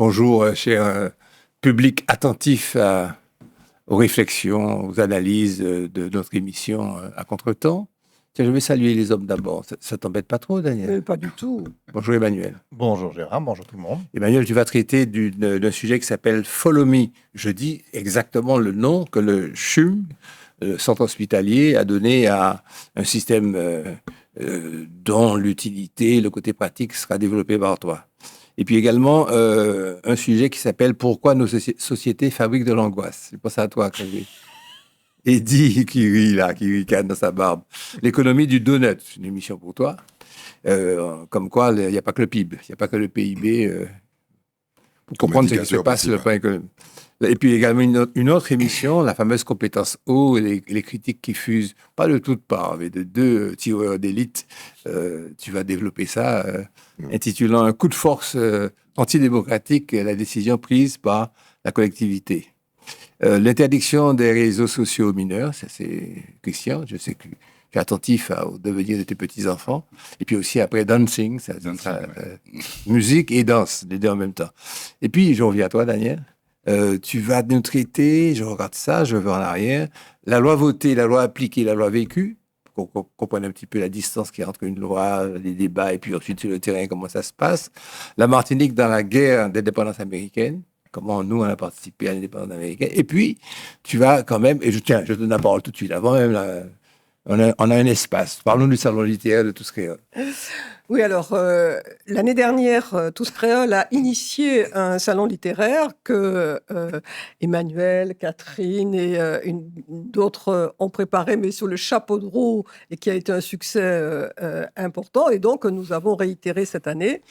Bonjour, cher public attentif aux réflexions, aux analyses de notre émission à Contretemps. Tiens, je vais saluer les hommes d'abord. Ça t'embête pas trop, Daniel? Pas du tout. Bonjour Emmanuel. Bonjour Gérard, bonjour tout le monde. Emmanuel, tu vas traiter d'un sujet qui s'appelle Follow Me. Je dis exactement le nom que le CHUM, le centre hospitalier, a donné à un système dont l'utilité, le côté pratique sera développé par toi. Et puis également, un sujet qui s'appelle « Pourquoi nos sociétés fabriquent de l'angoisse ». C'est pas ça à toi, Crévé. Eddie qui rit là, qui ricane dans sa barbe. L'économie du donut, c'est une émission pour toi. Comme quoi, il n'y a pas que le PIB, il n'y a pas que le PIB pour comprendre ce qui se passe sur le plan économique. Et puis également une autre émission, la fameuse compétence eau, et les critiques qui fusent, pas de toutes parts, mais de deux tireurs d'élite. Tu vas développer ça, intitulant un coup de force antidémocratique, la décision prise par la collectivité. L'interdiction des réseaux sociaux aux mineurs, ça c'est Christian, je sais que tu es attentif au devenir de tes petits-enfants. Et puis aussi après, dancing, musique et danse, les deux en même temps. Et puis, je reviens à toi, Daniel. Tu vas nous traiter, je regarde ça, je vais en arrière, la loi votée, la loi appliquée, la loi vécue, pour qu'on comprenne un petit peu la distance qu'il y a entre une loi, les débats, et puis ensuite sur le terrain, comment ça se passe. La Martinique dans la guerre d'indépendance américaine, comment nous, on a participé à l'indépendance américaine. Et puis, tu vas quand même, et je te donne la parole tout de suite, avant même, on a un espace. Parlons du salon littéraire de Tous Créoles. Oui, alors, l'année dernière, Tous Créoles a initié un salon littéraire que Emmanuel, Catherine et d'autres ont préparé, mais sous le chapeau de roue, et qui a été un succès important. Et donc, nous avons réitéré cette année.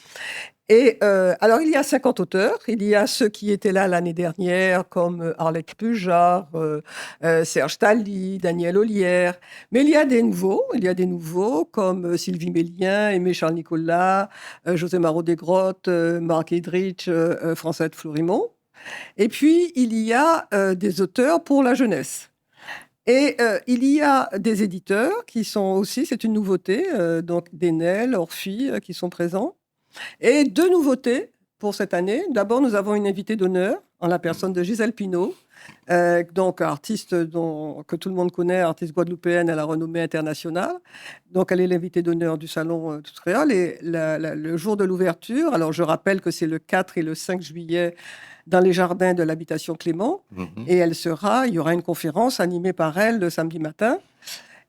Et alors, il y a 50 auteurs. Il y a ceux qui étaient là l'année dernière, comme Arlette Pujard, Serge Talley, Daniel Ollière. Mais il y a des nouveaux, comme Sylvie Mélien, Aimé Charles Nicolas, José Marot Desgrottes, Marc Edrich, Francette Florimond. Et puis, il y a des auteurs pour la jeunesse. Et il y a des éditeurs qui sont aussi, c'est une nouveauté, donc Denel, Orphy, qui sont présents. Et deux nouveautés pour cette année. D'abord, nous avons une invitée d'honneur en la personne de Gisèle Pineau, donc artiste que tout le monde connaît, artiste guadeloupéenne à la renommée internationale. Donc, elle est l'invitée d'honneur du Salon Tous Créoles. Et le jour de l'ouverture, alors je rappelle que c'est le 4 et le 5 juillet dans les jardins de l'habitation Clément. Et il y aura une conférence animée par elle le samedi matin.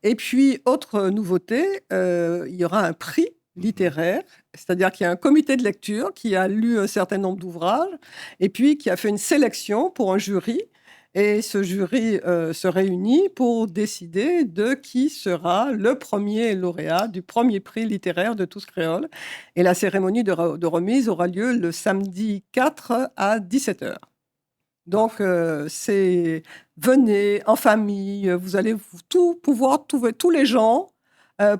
Et puis, autre nouveauté, il y aura un prix littéraire, c'est-à-dire qu'il y a un comité de lecture qui a lu un certain nombre d'ouvrages et puis qui a fait une sélection pour un jury. Et ce jury se réunit pour décider de qui sera le premier lauréat du premier prix littéraire de Tous Créoles. Et la cérémonie de remise aura lieu le samedi 4 à 17h. Donc, venez en famille, vous allez pouvoir trouver tous les gens,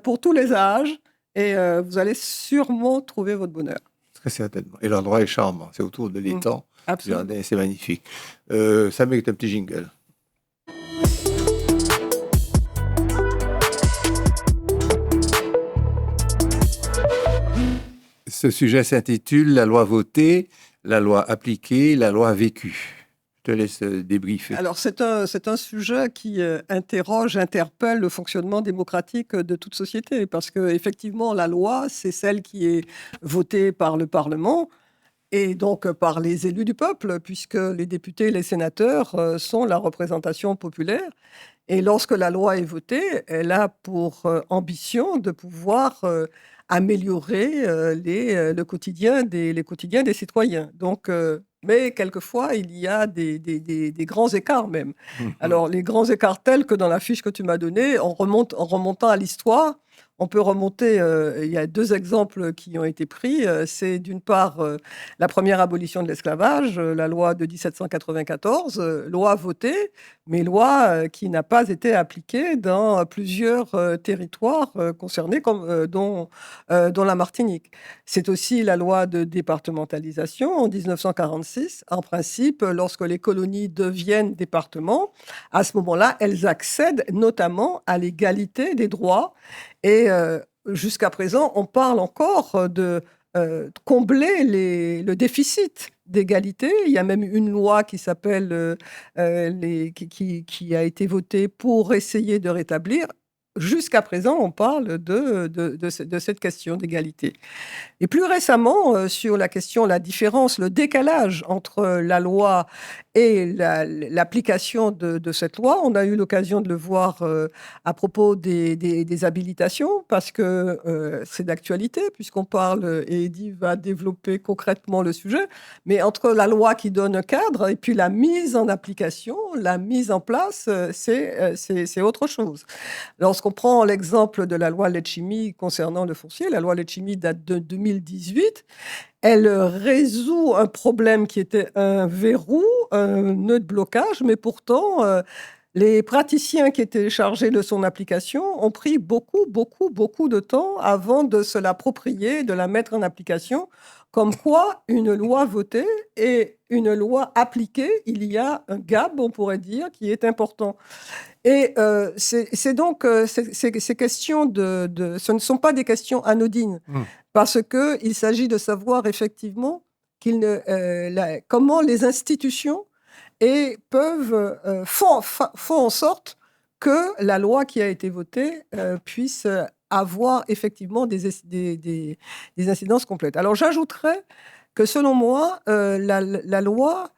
pour tous les âges, et vous allez sûrement trouver votre bonheur. Très certainement. Et l'endroit est charmant. C'est autour de l'étang. Absolument. C'est magnifique. Ça mérite un petit jingle. Ce sujet s'intitule « La loi votée, la loi appliquée, la loi vécue ». Je te laisse débriefer. Alors, c'est un sujet qui interpelle le fonctionnement démocratique de toute société, parce qu'effectivement, la loi, c'est celle qui est votée par le Parlement et donc par les élus du peuple, puisque les députés et les sénateurs sont la représentation populaire. Et lorsque la loi est votée, elle a pour ambition de pouvoir améliorer les quotidiens des citoyens. Donc, mais quelquefois, il y a des grands écarts même. Alors, les grands écarts tels que dans la fiche que tu m'as donnée, en remontant à l'histoire, on peut remonter, il y a deux exemples qui ont été pris. C'est d'une part la première abolition de l'esclavage, la loi de 1794, loi votée, mais loi qui n'a pas été appliquée dans plusieurs territoires concernés, dont la Martinique. C'est aussi la loi de départementalisation en 1946. En principe, lorsque les colonies deviennent départements, à ce moment-là, elles accèdent notamment à l'égalité des droits. Et jusqu'à présent, on parle encore de combler le déficit d'égalité. Il y a même une loi qui s'appelle qui a été votée pour essayer de rétablir. Jusqu'à présent, on parle de cette question d'égalité. Et plus récemment, sur la question, la différence, le décalage entre la loi et l'application de cette loi, on a eu l'occasion de le voir à propos des habilitations, parce que c'est d'actualité, puisqu'on parle, et Eddy va développer concrètement le sujet, mais entre la loi qui donne un cadre et puis la mise en application, la mise en place, c'est autre chose. Lorsqu'on prend l'exemple de la loi Letchimy concernant le foncier, la loi Letchimy date de 2018. Elle résout un problème qui était un verrou, un nœud de blocage, mais pourtant, les praticiens qui étaient chargés de son application ont pris beaucoup de temps avant de se l'approprier, de la mettre en application. Comme quoi, une loi votée et une loi appliquée, il y a un gap, on pourrait dire, qui est important. Et c'est donc ces questions ce ne sont pas des questions anodines, parce qu'il s'agit de savoir effectivement comment les institutions font en sorte que la loi qui a été votée puisse avoir effectivement des incidences complètes. Alors j'ajouterais que selon moi, la loi,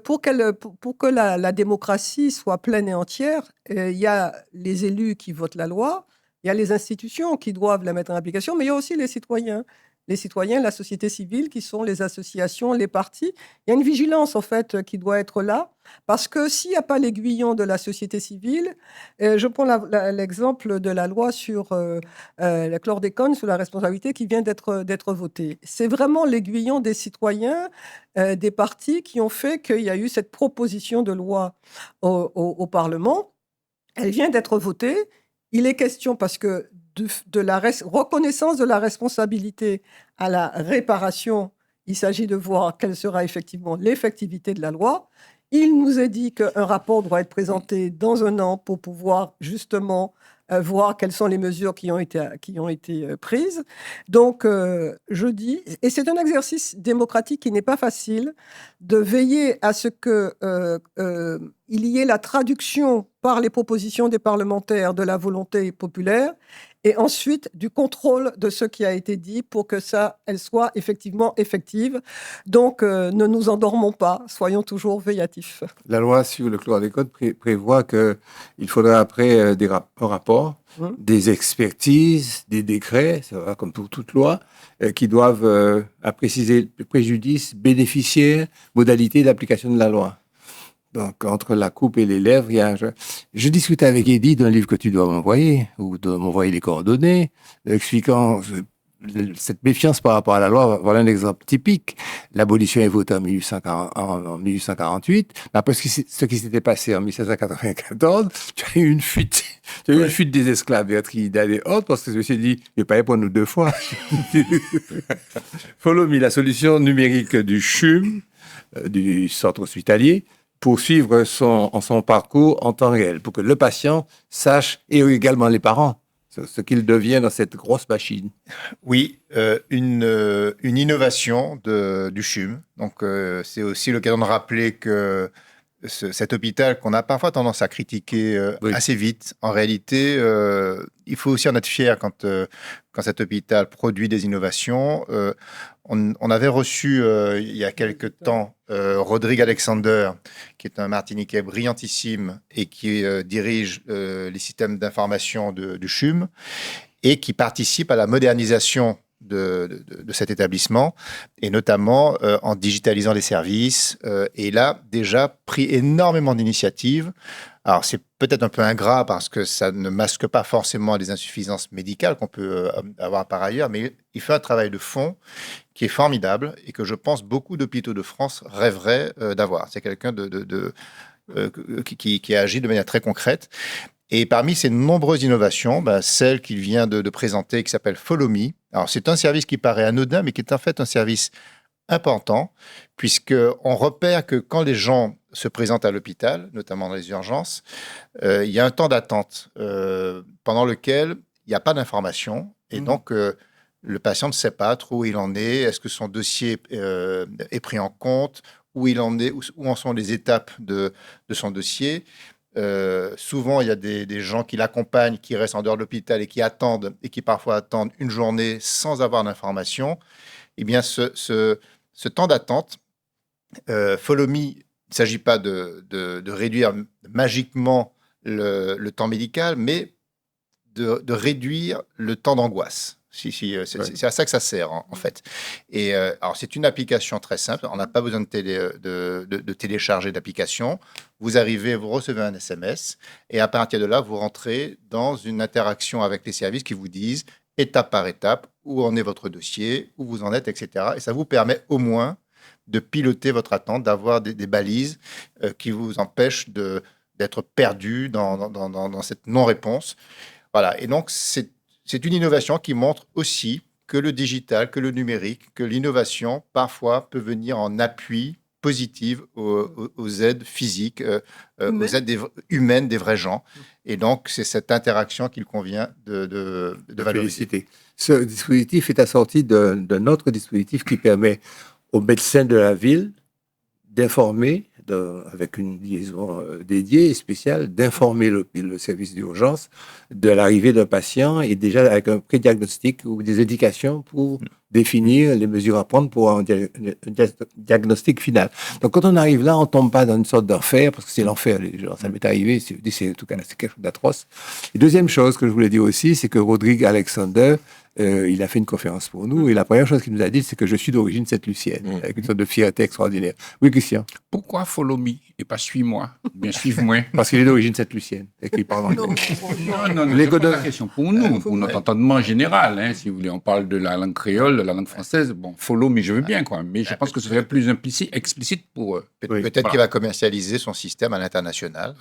pour que la démocratie soit pleine et entière, il y a les élus qui votent la loi, il y a les institutions qui doivent la mettre en application, mais il y a aussi les citoyens. Les citoyens, la société civile, qui sont les associations, les partis. Il y a une vigilance, en fait, qui doit être là, parce que s'il n'y a pas l'aiguillon de la société civile, je prends l'exemple de la loi sur le chlordécone, sur la responsabilité qui vient d'être votée. C'est vraiment l'aiguillon des citoyens, des partis qui ont fait qu'il y a eu cette proposition de loi au Parlement. Elle vient d'être votée. Il est question, parce que de la reconnaissance de la responsabilité à la réparation, il s'agit de voir quelle sera effectivement l'effectivité de la loi. Il nous est dit qu'un rapport doit être présenté dans un an pour pouvoir justement voir quelles sont les mesures qui ont été prises. Donc, je dis, et c'est un exercice démocratique qui n'est pas facile, de veiller à ce qu'il y ait la traduction par les propositions des parlementaires de la volonté populaire, et ensuite du contrôle de ce qui a été dit pour que elle soit effectivement effective. Donc, ne nous endormons pas, soyons toujours veillatifs. La loi sur le chlordécone prévoit qu'il faudra après un rapport, des expertises, des décrets, ça va comme pour toute loi, qui doivent préciser préjudice, bénéficiaires, modalités d'application de la loi. Donc, entre la coupe et les lèvres, je discutais avec Eddy d'un livre que tu dois m'envoyer, ou de m'envoyer les coordonnées, expliquant cette méfiance par rapport à la loi. Voilà un exemple typique. L'abolition est votée en 1848. Après ce qui s'était passé en 1794, tu as eu une fuite. Tu as eu une fuite des esclaves, Béatrice d'aller autre, parce que je me suis dit, je vais pas y pour nous deux fois. Follow Me, la solution numérique du CHUM, du centre hospitalier, pour suivre son parcours en temps réel, pour que le patient sache, et également les parents, ce qu'il devient dans cette grosse machine. Oui, une innovation du CHUM. Donc, c'est aussi l'occasion de rappeler que cet hôpital qu'on a parfois tendance à critiquer assez vite, en réalité, il faut aussi en être fier quand cet hôpital produit des innovations. On avait reçu il y a quelque temps Rodrigue Alexander, qui est un Martiniquais brillantissime et qui dirige les systèmes d'information du CHUM et qui participe à la modernisation de cet établissement, et notamment en digitalisant les services. Et il a déjà pris énormément d'initiatives. Alors, c'est peut-être un peu ingrat parce que ça ne masque pas forcément les insuffisances médicales qu'on peut avoir par ailleurs, mais il fait un travail de fond qui est formidable et que je pense beaucoup d'hôpitaux de France rêveraient d'avoir. C'est quelqu'un qui agit de manière très concrète. Et parmi ces nombreuses innovations, celle qu'il vient de présenter, qui s'appelle Follow Me, alors c'est un service qui paraît anodin, mais qui est en fait un service important, puisqu'on repère que quand les gens se présentent à l'hôpital, notamment dans les urgences, il y a un temps d'attente pendant lequel il n'y a pas d'information. Et donc, le patient ne sait pas trop où il en est, est-ce que son dossier est pris en compte, où il en est, où en sont les étapes de son dossier. Souvent, il y a des gens qui l'accompagnent, qui restent en dehors de l'hôpital et qui attendent, et qui parfois attendent une journée sans avoir d'informations. Eh bien, ce temps d'attente, Follow Me, il ne s'agit pas de réduire magiquement le temps médical, mais de réduire le temps d'angoisse. C'est à ça que ça sert, en fait. Et alors, c'est une application très simple. On n'a pas besoin de télécharger d'application. Vous arrivez, vous recevez un SMS, et à partir de là, vous rentrez dans une interaction avec les services qui vous disent, étape par étape, où en est votre dossier, où vous en êtes, etc. Et ça vous permet au moins de piloter votre attente, d'avoir des balises qui vous empêchent d'être perdu dans cette non-réponse. Voilà. Et donc, c'est une innovation qui montre aussi que le digital, que le numérique, que l'innovation, parfois, peut venir en appui positif aux aides physiques, aux aides humaines des vrais gens. Et donc, c'est cette interaction qu'il convient de valoriser. Ce dispositif est assorti d'un autre dispositif qui permet aux médecins de la ville d'informer, avec une liaison dédiée et spéciale, d'informer le service d'urgence de l'arrivée d'un patient et déjà avec un pré-diagnostic ou des indications pour définir les mesures à prendre pour un diagnostic final. Donc, quand on arrive là, on ne tombe pas dans une sorte d'enfer, parce que c'est l'enfer. Ça m'est arrivé, c'est quelque chose d'atroce. Et deuxième chose que je voulais dire aussi, c'est que Rodrigue Alexander, il a fait une conférence pour nous, et la première chose qu'il nous a dit, c'est que je suis d'origine sainte-lucienne, avec une sorte de fierté extraordinaire. Oui, Christian? Pourquoi Follow Me et pas Suis-moi? Bien, Suive-moi. Parce qu'il est d'origine sainte-lucienne, et qu'il parle anglais. Non, c'est pas la question pour nous, pour notre entendement général, hein, si vous voulez. On parle de la langue créole, de la langue française. Bon, Follow Me, je veux bien, quoi. Mais je pense que ce serait plus explicite pour... Peut-être qu'il va commercialiser son système à l'international.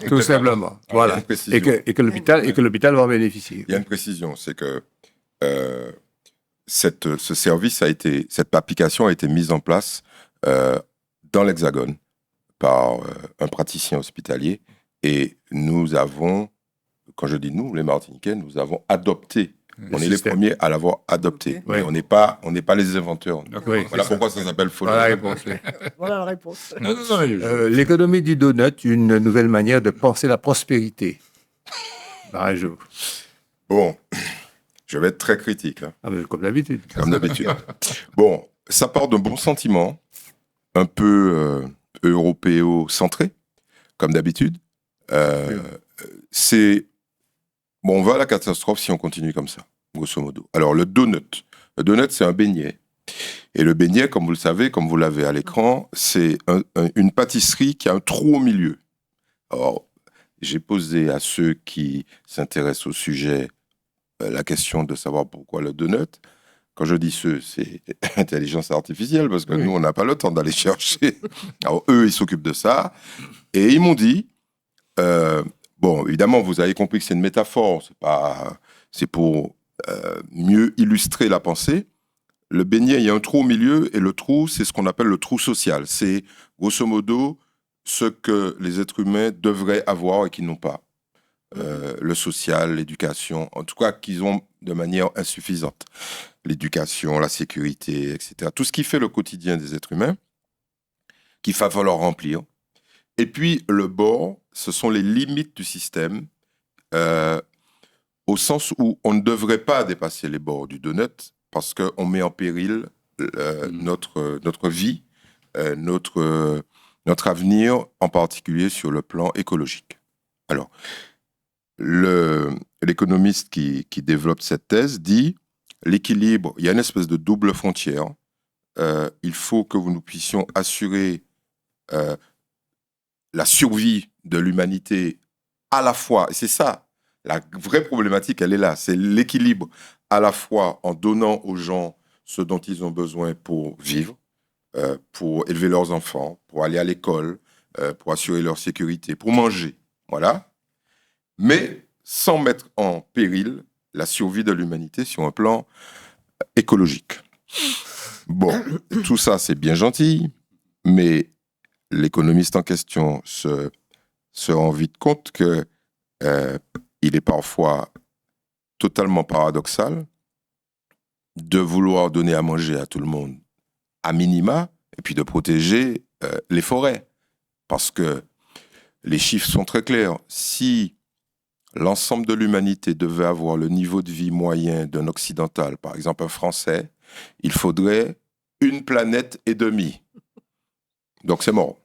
Tout simplement. Voilà. Et que l'hôpital va en bénéficier. Il y a une précision, c'est que ce service cette application a été mise en place dans l'Hexagone par un praticien hospitalier, et nous avons, quand je dis nous, les Martiniquais, nous avons adopté. On est les premiers à l'avoir adopté. Oui. Mais on n'est pas les inventeurs. Oui, Voilà pourquoi ça s'appelle Follow. Voilà la réponse. Voilà la réponse. L'économie du donut, une nouvelle manière de penser la prospérité. Un jour. Bon, je vais être très critique. Hein. Ah, comme d'habitude. Comme d'habitude. Bon, ça part d'un bon sentiment, un peu européo-centré, comme d'habitude. On va à la catastrophe si on continue comme ça, grosso modo. Alors, le donut. Le donut, c'est un beignet. Et le beignet, comme vous le savez, comme vous l'avez à l'écran, c'est une pâtisserie qui a un trou au milieu. Alors, j'ai posé à ceux qui s'intéressent au sujet la question de savoir pourquoi le donut. Quand je dis ceux, c'est intelligence artificielle, parce que nous, on n'a pas le temps d'aller chercher. Alors, eux, ils s'occupent de ça. Et ils m'ont dit, bon, évidemment, vous avez compris que c'est une métaphore, c'est pour mieux illustrer la pensée. Le beignet, il y a un trou au milieu, et le trou, c'est ce qu'on appelle le trou social. C'est, grosso modo, ce que les êtres humains devraient avoir et qu'ils n'ont pas. Le social, l'éducation, en tout cas qu'ils ont de manière insuffisante. L'éducation, la sécurité, etc. Tout ce qui fait le quotidien des êtres humains, qu'il va falloir remplir. Et puis le bord, ce sont les limites du système, au sens où on ne devrait pas dépasser les bords du donut, parce qu'on met en péril notre vie, notre avenir, en particulier sur le plan écologique. Alors, l'économiste qui développe cette thèse dit l'équilibre, il y a une espèce de double frontière. Il faut que nous puissions assurer la survie de l'humanité à la fois, et c'est ça, la vraie problématique, elle est là, c'est l'équilibre à la fois en donnant aux gens ce dont ils ont besoin pour vivre, pour élever leurs enfants, pour aller à l'école, pour assurer leur sécurité, pour manger, voilà. Mais sans mettre en péril la survie de l'humanité sur un plan écologique. Bon, tout ça, c'est bien gentil, mais l'économiste en question se rend vite compte que il est parfois totalement paradoxal de vouloir donner à manger à tout le monde, à minima, et puis de protéger les forêts. Parce que les chiffres sont très clairs. Si l'ensemble de l'humanité devait avoir le niveau de vie moyen d'un occidental, par exemple un Français, il faudrait 1,5 planète. Donc c'est mort.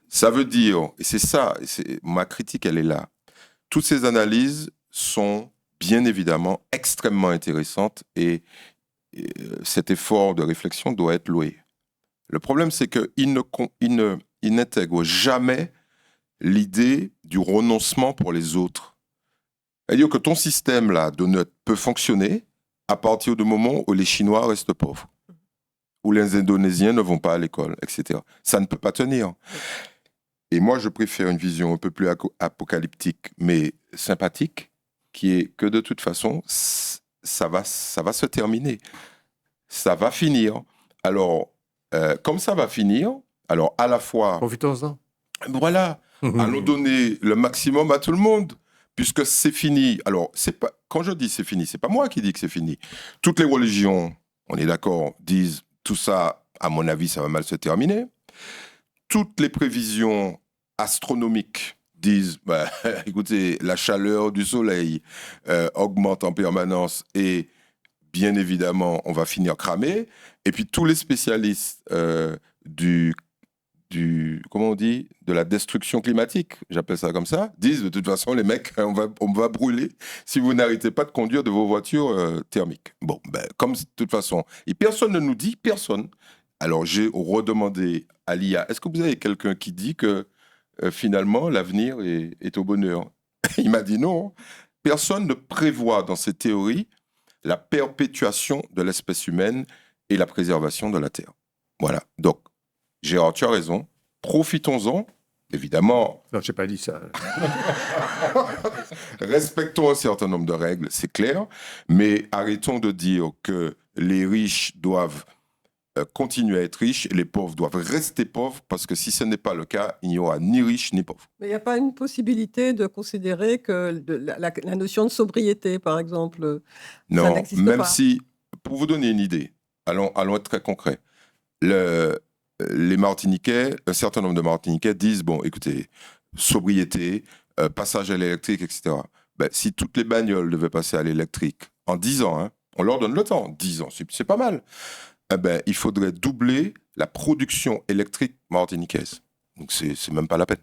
Ça veut dire, et c'est ça, ma critique, elle est là. Toutes ces analyses sont bien évidemment extrêmement intéressantes et cet effort de réflexion doit être loué. Le problème, c'est qu'il n'intègre jamais l'idée du renoncement pour les autres. C'est-à-dire que ton système là, peut fonctionner à partir du moment où les Chinois restent pauvres, où les Indonésiens ne vont pas à l'école, etc. Ça ne peut pas tenir. Et moi, je préfère une vision un peu plus apocalyptique, mais sympathique, qui est que de toute façon, ça va se terminer. Ça va finir. Alors, comme ça va finir, alors à la fois... Profitons-en. Voilà, allons donner le maximum à tout le monde, puisque c'est fini. Alors, quand je dis c'est fini, c'est pas moi qui dis que c'est fini. Toutes les religions, on est d'accord, disent tout ça, à mon avis, ça va mal se terminer. Toutes les prévisions astronomiques disent, écoutez, la chaleur du soleil augmente en permanence et bien évidemment, on va finir cramé. Et puis tous les spécialistes comment on dit, de la destruction climatique, j'appelle ça comme ça, disent de toute façon, les mecs, on va brûler si vous n'arrêtez pas de conduire de vos voitures thermiques. Bon, comme de toute façon, et personne ne nous dit, personne. Alors j'ai redemandé à l'IA, est-ce que vous avez quelqu'un qui dit que finalement l'avenir est au bonheur? Il m'a dit non. Personne ne prévoit dans ces théories la perpétuation de l'espèce humaine et la préservation de la Terre. Voilà. Donc, Gérard, tu as raison. Profitons-en. Évidemment. Non, je n'ai pas dit ça. Respectons un certain nombre de règles, c'est clair. Mais arrêtons de dire que les riches doivent continuer à être riches et les pauvres doivent rester pauvres, parce que si ce n'est pas le cas, il n'y aura ni riches ni pauvres. Mais il n'y a pas une possibilité de considérer que la notion de sobriété, par exemple, non, ça n'existe même pas. Si, pour vous donner une idée, allons être très concrets. Les Martiniquais, un certain nombre de Martiniquais disent, bon, écoutez, sobriété, passage à l'électrique, etc. Si toutes les bagnoles devaient passer à l'électrique en 10 ans, on leur donne le temps, 10 ans, c'est pas mal. Il faudrait doubler la production électrique martiniquaise. Donc, c'est même pas la peine.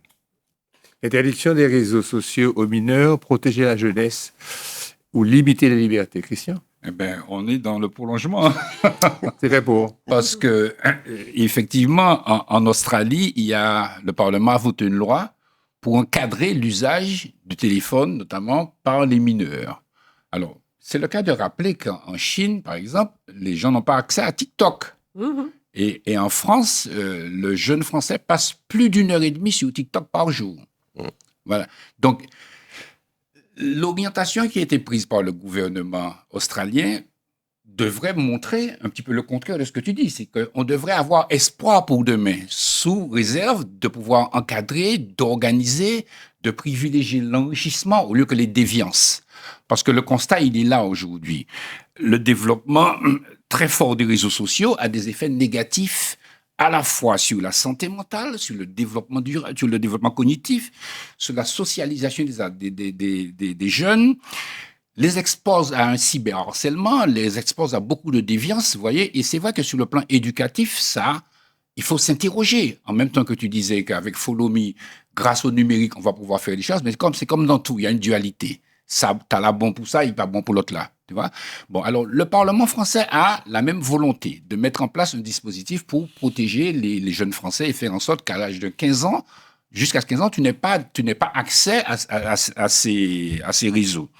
Interdiction des réseaux sociaux aux mineurs, protéger la jeunesse ou limiter la liberté. Christian? On est dans le prolongement. C'est très beau. Parce que, effectivement, en Australie, le Parlement a voté une loi pour encadrer l'usage du téléphone, notamment par les mineurs. Alors, c'est le cas de rappeler qu'en Chine, par exemple, les gens n'ont pas accès à TikTok. Mmh. Et en France, le jeune Français passe plus d'1h30 sur TikTok par jour. Voilà. Donc, l'orientation qui a été prise par le gouvernement australien devrait montrer un petit peu le contraire de ce que tu dis. C'est qu'on devrait avoir espoir pour demain, sous réserve de pouvoir encadrer, d'organiser, de privilégier l'enrichissement au lieu que les déviances. Parce que le constat, il est là aujourd'hui. Le développement très fort des réseaux sociaux a des effets négatifs à la fois sur la santé mentale, sur le développement sur le développement cognitif, sur la socialisation des jeunes, les expose à un cyberharcèlement, les expose à beaucoup de déviance, vous voyez. Et c'est vrai que sur le plan éducatif, il faut s'interroger. En même temps que tu disais qu'avec Follow Me, grâce au numérique, on va pouvoir faire des choses, mais c'est comme dans tout, il y a une dualité. Ça, t'as là bon pour ça, il pas bon pour l'autre là. Tu vois? Bon, alors, le Parlement français a la même volonté de mettre en place un dispositif pour protéger les jeunes Français et faire en sorte qu'à l'âge de 15 ans, jusqu'à 15 ans, tu n'aies pas accès à ces réseaux.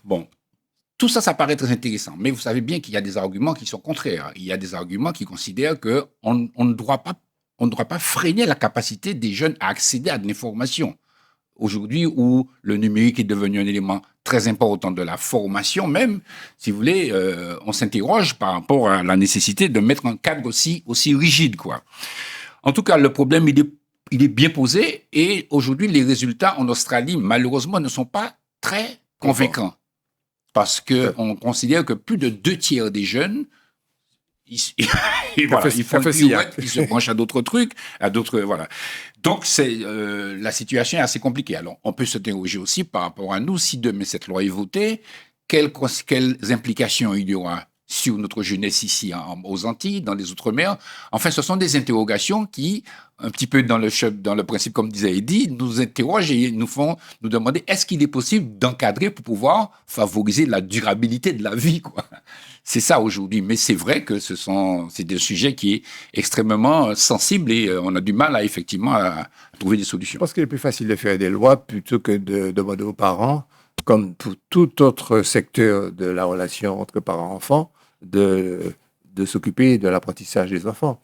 Bon, tout ça, ça paraît très intéressant. Mais vous savez bien qu'il y a des arguments qui sont contraires. Il y a des arguments qui considèrent qu'on ne doit pas freiner la capacité des jeunes à accéder à de l'information. Aujourd'hui, où le numérique est devenu un élément très important de la formation même, si vous voulez, on s'interroge par rapport à la nécessité de mettre un cadre aussi rigide, quoi. En tout cas, le problème, il est bien posé, et aujourd'hui, les résultats en Australie, malheureusement, ne sont pas très convaincants. parce qu'on considère que plus de 2/3 des jeunes, ils font le pirouette, ils se branchent à d'autres trucs, voilà. Donc, la situation est assez compliquée. Alors, on peut s'interroger aussi par rapport à nous, si demain cette loi est votée, quelles implications il y aura sur notre jeunesse ici aux Antilles, dans les Outre-mer. Enfin, ce sont des interrogations qui, un petit peu dans le principe, comme disait Eddy, nous interrogent et nous font nous demander est-ce qu'il est possible d'encadrer pour pouvoir favoriser la durabilité de la vie, quoi. C'est ça aujourd'hui. Mais c'est vrai que c'est un sujet qui est extrêmement sensible et on a du mal effectivement à trouver des solutions. Je pense qu'il est plus facile de faire des lois plutôt que de demander aux parents, comme pour tout autre secteur de la relation entre parents-enfants, de s'occuper de l'apprentissage des enfants.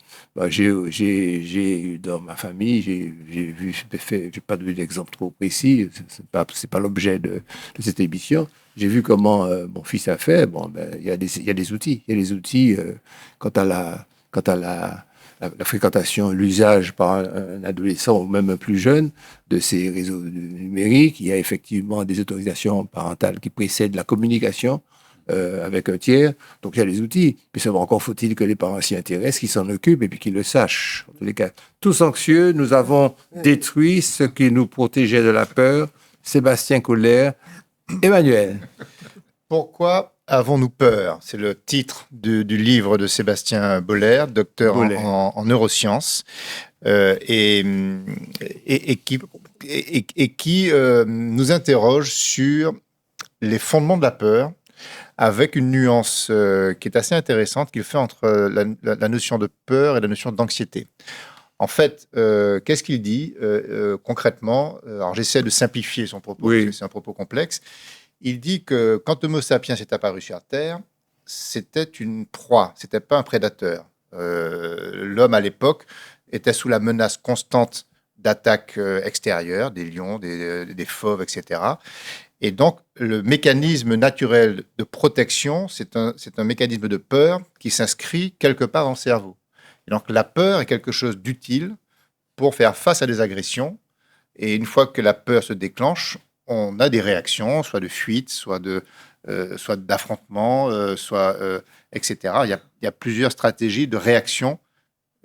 J'ai dans ma famille, j'ai pas donné d'exemple trop précis, c'est pas l'objet de cette émission. J'ai vu comment mon fils a fait. Il y a des outils. Il y a des outils quant à la fréquentation, l'usage par un adolescent ou même un plus jeune de ces réseaux numériques. Il y a effectivement des autorisations parentales qui précèdent la communication avec un tiers. Donc, il y a les outils. Puis, encore faut-il que les parents s'y intéressent, qu'ils s'en occupent et puis qu'ils le sachent. En tous les cas, tous anxieux, nous avons détruit ce qui nous protégeait de la peur. Sébastien Couler, Emmanuel. Pourquoi avons-nous peur? C'est le titre du livre de Sébastien Boller, docteur en neurosciences, et qui nous interroge sur les fondements de la peur, avec une nuance qui est assez intéressante qu'il fait entre la notion de peur et la notion d'anxiété. En fait, qu'est-ce qu'il dit concrètement? Alors, j'essaie de simplifier son propos, parce que c'est un propos complexe. Il dit que quand Homo sapiens est apparu sur Terre, c'était une proie, c'était pas un prédateur. L'homme, à l'époque, était sous la menace constante d'attaques extérieures, des lions, des fauves, etc. Et donc, le mécanisme naturel de protection, c'est un mécanisme de peur qui s'inscrit quelque part dans le cerveau. Et donc, la peur est quelque chose d'utile pour faire face à des agressions. Et une fois que la peur se déclenche, on a des réactions, soit de fuite, soit d'affrontement, etc. Il y a plusieurs stratégies de réaction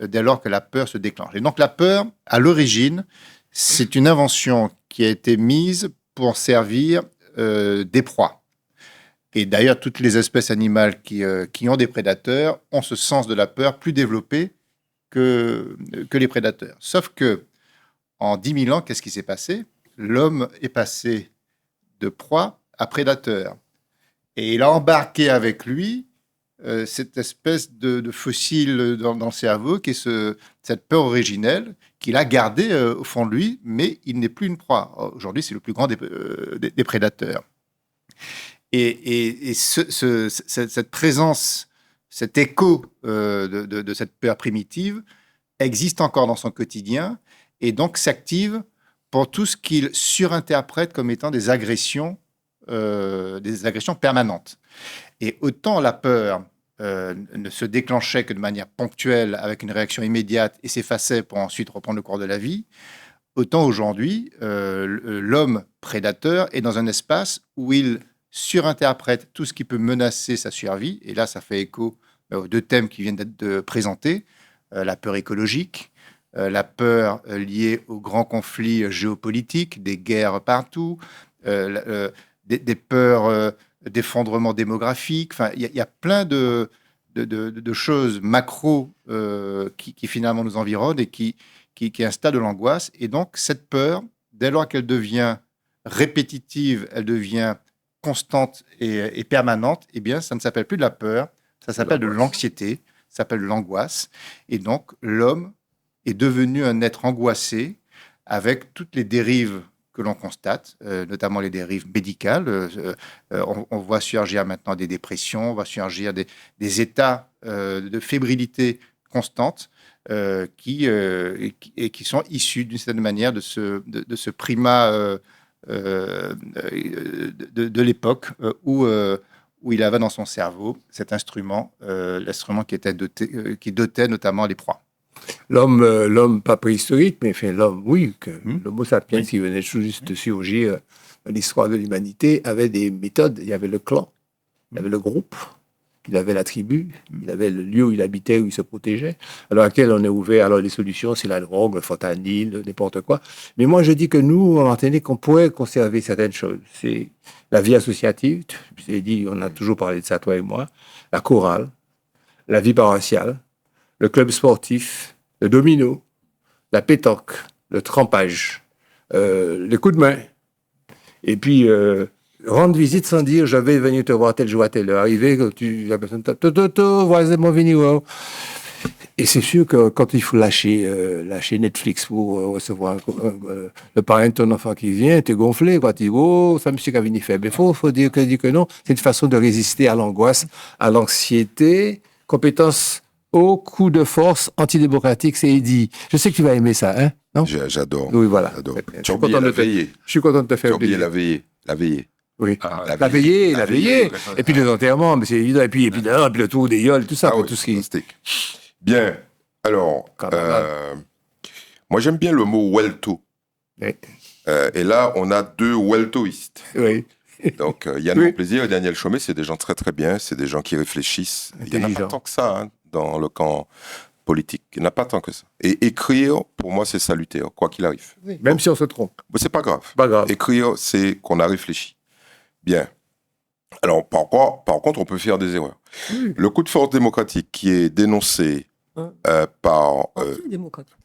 dès lors que la peur se déclenche. Et donc, la peur, à l'origine, c'est une invention qui a été mise pour servir des proies. Et d'ailleurs, toutes les espèces animales qui ont des prédateurs ont ce sens de la peur plus développé que les prédateurs. Sauf que en 10 000 ans, qu'est-ce qui s'est passé? L'homme est passé de proie à prédateur. Et il a embarqué avec lui cette espèce de fossile dans le cerveau, qui est cette peur originelle qu'il a gardée au fond de lui, mais il n'est plus une proie. Aujourd'hui, c'est le plus grand des prédateurs. Et cette présence, cet écho de cette peur primitive existe encore dans son quotidien et donc s'active pour tout ce qu'il surinterprète comme étant des agressions permanentes. Et autant la peur ne se déclenchait que de manière ponctuelle avec une réaction immédiate et s'effaçait pour ensuite reprendre le cours de la vie, autant aujourd'hui, l'homme prédateur est dans un espace où il surinterprète tout ce qui peut menacer sa survie. Et là, ça fait écho aux deux thèmes qui viennent d'être présentés, la peur écologique, la peur liée aux grands conflits géopolitiques, des guerres partout, des peurs d'effondrement démographique. Enfin, il y a plein de choses macro qui finalement nous environnent et qui installent de l'angoisse. Et donc, cette peur, dès lors qu'elle devient répétitive, elle devient constante et permanente, eh bien, ça ne s'appelle plus de la peur, ça s'appelle de l'anxiété, ça s'appelle de l'angoisse. Et donc, l'homme est devenu un être angoissé avec toutes les dérives que l'on constate, notamment les dérives médicales. On voit surgir maintenant des dépressions, on voit surgir des états de fébrilité constante qui sont issus d'une certaine manière de ce primat de l'époque où il avait dans son cerveau cet instrument, l'instrument qui dotait notamment les proies. L'homme pas préhistorique, mais enfin, l'homme, oui, l'homo sapiens qui venait tout juste de surgir l'histoire de l'humanité, avait des méthodes. Il y avait le clan, il y avait le groupe, il avait la tribu, il avait le lieu où il habitait, où il se protégeait, à l'heure actuelle on est ouvert. Alors les solutions, c'est la drogue, le fentanyl, n'importe quoi. Mais moi, je dis que nous, en Martinique, on pourrait conserver certaines choses. C'est la vie associative, je t'ai dit, on a toujours parlé de ça, toi et moi, la chorale, la vie paroissiale, le club sportif, le domino, la pétanque, le trempage, les coups de main. Et puis, rendre visite sans dire, je vais venir te voir tel jour à telle heure. Arriver, la personne, voilà, mon venir. Et c'est sûr que quand il faut lâcher Netflix pour recevoir le parrain de ton enfant qui vient, t'es gonflé, quoi. Tu dis, oh, ça monsieur qui a venu faire. Mais faut dire que non. C'est une façon de résister à l'angoisse, à l'anxiété. Compétence au coup de force antidémocratique, c'est dit. Je sais que tu vas aimer ça, hein? Non? J'adore. Oui, voilà. J'adore. Je Tu as oublié la veillée. Je suis content de te Tu faire as oublié plaisir. la veillée. Oui. La veillée. La veillée. Et puis les enterrements, mais c'est évident. Et puis le tour des yoles, tout ça, Ah oui, tout ce qui. fantastique. Bien. Alors, moi j'aime bien le mot welto. Oui. Et là, on a deux weltoistes. Oui. Donc, Yann Oui. Monplaisir et Daniel Chaumet, c'est des gens très très bien. C'est des gens qui réfléchissent. Il n'y en a pas Intelligent. tant que ça hein, dans le camp politique. Il n'y en a pas tant que ça. Et écrire, pour moi, c'est salutaire, quoi qu'il arrive. Même si on se trompe. Mais c'est pas grave. Pas grave. Écrire, c'est qu'on a réfléchi. Bien. Alors, par contre, on peut faire des erreurs. Oui. Le coup de force démocratique qui est dénoncé Hein. par Antidémocratique.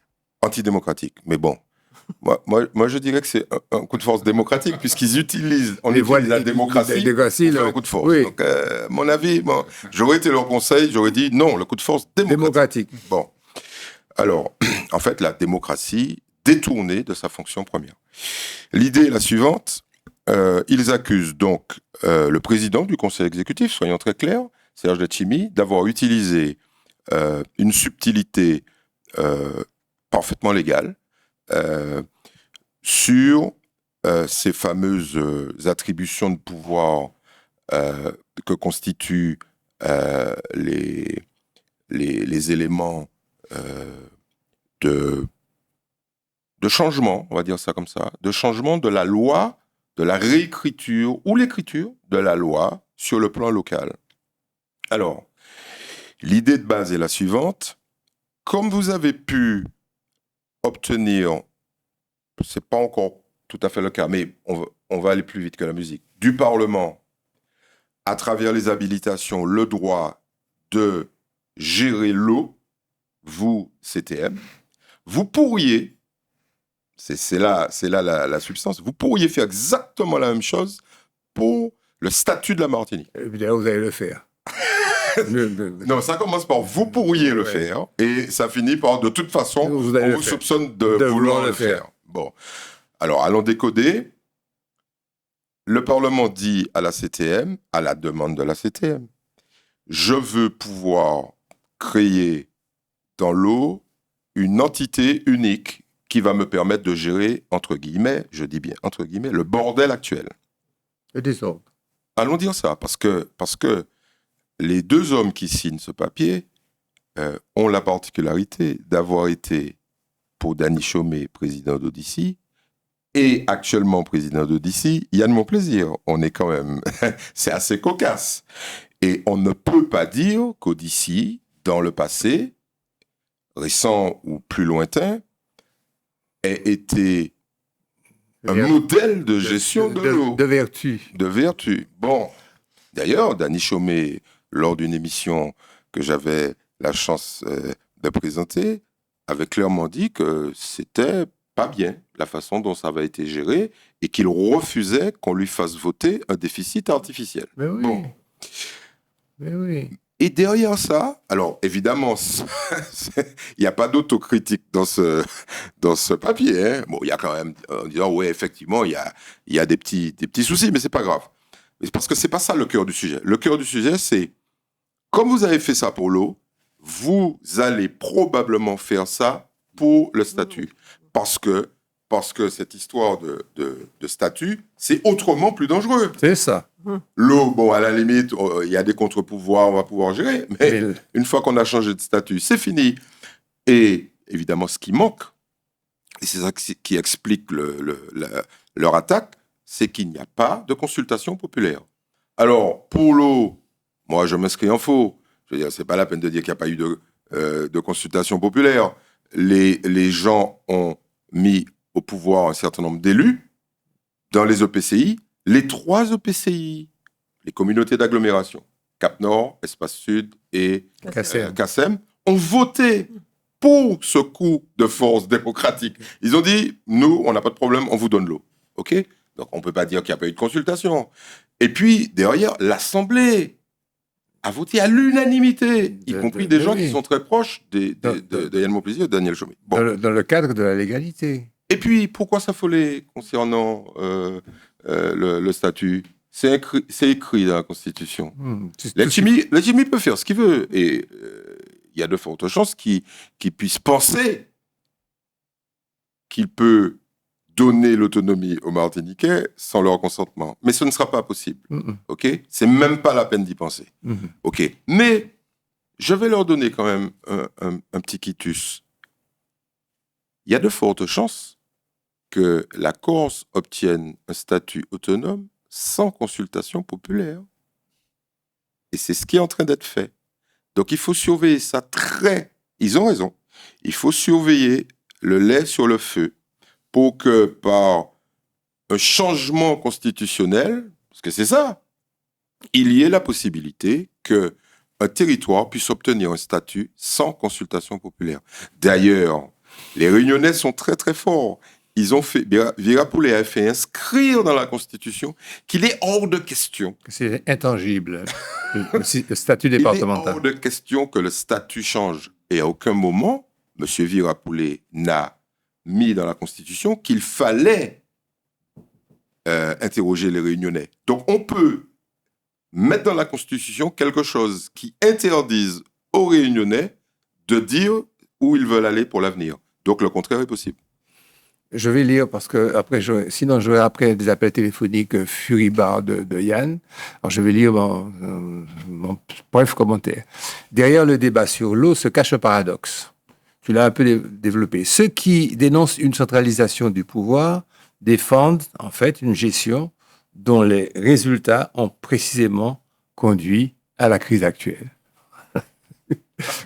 antidémocratique, mais bon, moi, je dirais que c'est un coup de force démocratique puisqu'ils utilisent, on Les voies utilise la de- démocratie la démocratie, pour faire le- un coup de force. oui. Donc, mon avis, j'aurais été leur conseil, j'aurais dit non, le coup de force démocratique. Démocratique. Bon, alors, en fait, la démocratie détournée de sa fonction première. L'idée est la suivante. Ils accusent donc le président du conseil exécutif, soyons très clairs, Serge Letchimy, d'avoir utilisé une subtilité parfaitement légale sur ces fameuses attributions de pouvoir que constituent les éléments de changement, on va dire ça comme ça, de changement de la loi, de la réécriture ou l'écriture de la loi sur le plan local. Alors, l'idée de base est la suivante. Comme vous avez pu obtenir, c'est pas encore tout à fait le cas, mais on va aller plus vite que la musique, du Parlement, à travers les habilitations, le droit de gérer l'eau, vous, CTM, vous pourriez, c'est là la substance, vous pourriez faire exactement la même chose pour le statut de la Martinique. Évidemment, vous allez le faire. Non, ça commence par vous pourriez le faire et ça finit par de toute façon, Vous allez on le vous faire. soupçonne de vouloir le faire. Bon, alors allons décoder. Le Parlement dit à la CTM, à la demande de la CTM, je veux pouvoir créer dans l'eau une entité unique qui va me permettre de gérer, entre guillemets, je dis bien entre guillemets, le bordel actuel. Le désordre. Allons dire ça, parce que les deux hommes qui signent ce papier ont la particularité d'avoir été, pour Dany Chaumet, président d'Odyssey, et actuellement président d'Odyssey, Yann Monplaisir. On est quand même... c'est assez cocasse. Et on ne peut pas dire qu'Odyssey, dans le passé, récent ou plus lointain, ait été un modèle de gestion de l'eau. De vertu. De vertu. Bon, d'ailleurs, Dany Chaumet, lors d'une émission que j'avais la chance de présenter, avait clairement dit que c'était pas bien la façon dont ça avait été géré et qu'il refusait qu'on lui fasse voter un déficit artificiel. Mais oui. Bon. Mais oui. Et derrière ça, alors évidemment, il n'y a pas d'autocritique dans ce papier. Hein. Bon, il y a quand même, en disant, ouais, effectivement, il y a des petits soucis, mais c'est pas grave. Mais parce que c'est pas ça le cœur du sujet. Le cœur du sujet, c'est, comme vous avez fait ça pour l'eau, vous allez probablement faire ça pour le statut. Parce que cette histoire de statut, c'est autrement plus dangereux. C'est ça. L'eau, bon, à la limite, il y a des contre-pouvoirs, on va pouvoir gérer, mais une fois qu'on a changé de statut, c'est fini. Et évidemment, ce qui manque, et c'est ça qui explique leur attaque, c'est qu'il n'y a pas de consultation populaire. Alors, pour l'eau, moi, je m'inscris en faux. Je veux dire, c'est pas la peine de dire qu'il n'y a pas eu de consultation populaire. Les gens ont mis au pouvoir un certain nombre d'élus dans les EPCI. Les 3 EPCI, les communautés d'agglomération, Cap-Nord, Espace Sud et CACEM, ont voté pour ce coup de force démocratique. Ils ont dit, nous, on n'a pas de problème, on vous donne l'eau. OK ? Donc, on ne peut pas dire qu'il n'y a pas eu de consultation. Et puis, derrière, l'Assemblée a voté à l'unanimité, y compris des gens qui sont très proches de Yann Monplaisir et de Daniel Chaumet. Bon. Dans le cadre de la légalité. Et puis, pourquoi s'affoler concernant le statut ? C'est écrit dans la Constitution. Letchimy peut faire ce qu'il veut. Et il y a de fortes chances qu'il puisse penser qu'il peut donner l'autonomie aux Martiniquais sans leur consentement. Mais ce ne sera pas possible. OK ? C'est même pas la peine d'y penser. OK ? Mais je vais leur donner quand même un petit quitus. Il y a de fortes chances que la Corse obtienne un statut autonome sans consultation populaire. Et c'est ce qui est en train d'être fait. Donc il faut surveiller ça très... Ils ont raison. Il faut surveiller le lait sur le feu pour que par un changement constitutionnel, parce que c'est ça, il y ait la possibilité qu'un territoire puisse obtenir un statut sans consultation populaire. D'ailleurs, les Réunionnais sont très très forts. Ils ont fait, Virapoulet a fait inscrire dans la Constitution qu'il est hors de question. C'est intangible, le statut départemental. Il est hors de question que le statut change. Et à aucun moment, M. Virapoulet n'a mis dans la Constitution qu'il fallait interroger les Réunionnais. Donc on peut mettre dans la Constitution quelque chose qui interdise aux Réunionnais de dire où ils veulent aller pour l'avenir. Donc le contraire est possible. Je vais lire parce que sinon j'aurai après des appels téléphoniques furibard de Yann. Alors je vais lire mon bref commentaire. Derrière le débat sur l'eau se cache un paradoxe. Tu l'as un peu développé. Ceux qui dénoncent une centralisation du pouvoir défendent en fait une gestion dont les résultats ont précisément conduit à la crise actuelle.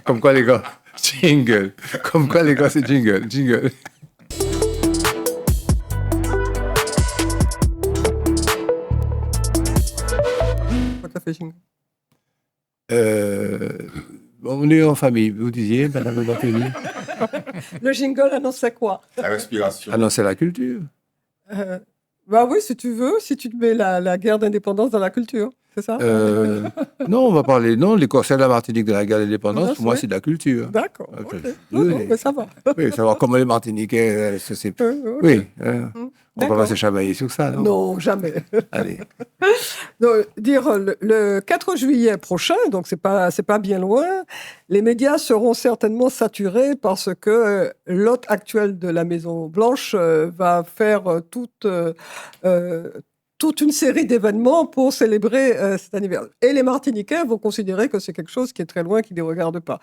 Comme quoi les gars, jingle. Comme quoi les gars, c'est jingle. Pourquoi t'as fait jingle ? On est en famille, vous disiez, Madame Barthélémy. Le jingle annonçait quoi ? La respiration. Annoncer la culture. Bah oui, si tu veux, si tu te mets la guerre d'indépendance dans la culture, c'est ça ? Non, on va parler. Non, les Corsaires de la Martinique de la guerre d'indépendance, pour moi, oui. c'est de la culture. D'accord. Ok. Ok. Oui. Non, mais ça va. Oui, savoir comment les Martiniquais. Ok. Oui. On ne va D'accord. pas se chamailler sur ça, non? Non, jamais. Allez. Donc, le 4 juillet prochain, donc c'est pas bien loin, les médias seront certainement saturés parce que l'hôte actuel de la Maison Blanche va faire toute une série d'événements pour célébrer cet anniversaire. Et les Martiniquais vont considérer que c'est quelque chose qui est très loin, qui ne les regarde pas.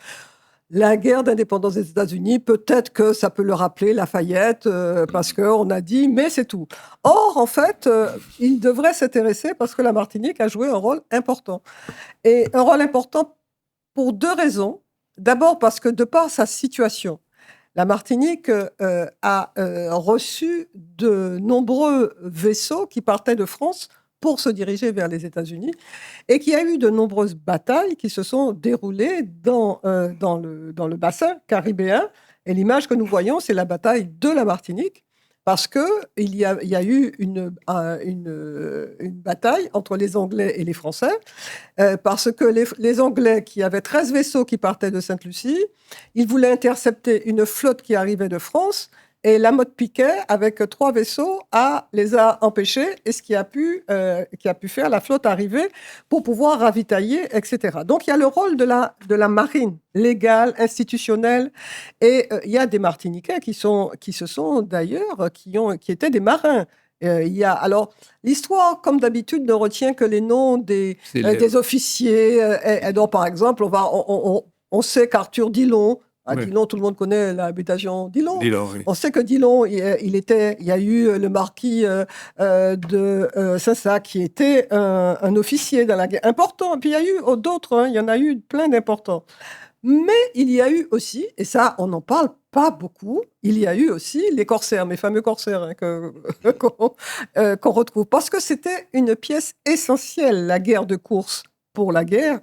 La guerre d'indépendance des États-Unis, peut-être que ça peut leur rappeler Lafayette, parce qu'on a dit, mais c'est tout. Or, en fait, ils devraient s'intéresser parce que la Martinique a joué un rôle important. Et un rôle important pour 2 raisons. D'abord parce que de par sa situation, la Martinique a reçu de nombreux vaisseaux qui partaient de France pour se diriger vers les États-Unis, et qu'il y a eu de nombreuses batailles qui se sont déroulées dans le bassin caribéen. Et l'image que nous voyons, c'est la bataille de la Martinique, parce qu'il y a eu une bataille entre les Anglais et les Français, parce que les Anglais, qui avaient 13 vaisseaux qui partaient de Sainte-Lucie, ils voulaient intercepter une flotte qui arrivait de France, et la Motte Piquet, avec 3 vaisseaux, les a empêchés, et ce qui a pu faire la flotte arriver pour pouvoir ravitailler, etc. Donc il y a le rôle de la marine légale, institutionnelle, et il y a des Martiniquais qui étaient des marins. Alors, l'histoire, comme d'habitude, ne retient que les noms des officiers. Et donc, par exemple, on sait qu'Arthur Dillon À Dillon, tout le monde connaît l'habitation Dillon. Dillon, oui. On sait que Dillon, il y a eu le marquis de Saint-Sac qui était un officier dans la guerre important. Puis il y a eu d'autres, hein, il y en a eu plein d'importants. Mais il y a eu aussi, et ça, on n'en parle pas beaucoup, il y a eu aussi les corsaires, mes fameux corsaires hein, qu'on retrouve. Parce que c'était une pièce essentielle, la guerre de course pour la guerre.